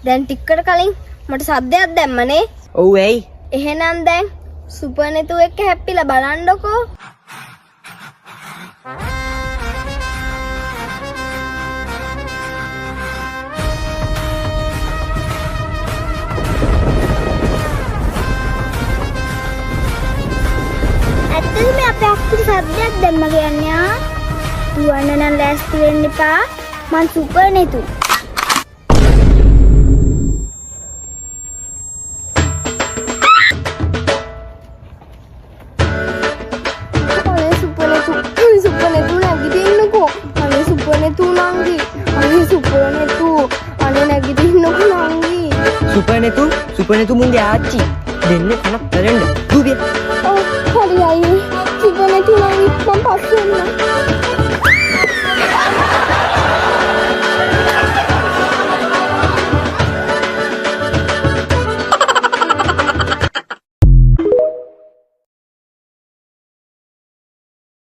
දැන් ටිකකට කලින් මට සද්දයක් දැම්මනේ. ඔව් ඇයි? එහෙනම් දැන් සුපර් නෙතු එක්ක හැප්පිලා බලන්නකෝ. ඇත්තටම අපේ අක්කුට සද්දයක් දැම්ම කියන්නේ ආ. දුවන්න නම් ලෑස්ති වෙන්න එපා. මං සුපර් නෙතු. අනේ සුපර් නෙතු නැගිටින්නකෝ. අනේ සුපර් නෙතු නංගි. අනේ සුපර් නෙතු. අනේ නැගිටින්නකෝ නංගි. සුපර් නෙතු මුන්ගේ ආච්චි. දෙන්නේ කනක් කරන්න. දුවිය. හරි අයියේ. සුපර් නෙතු නංගි මං පස්සෙන්න.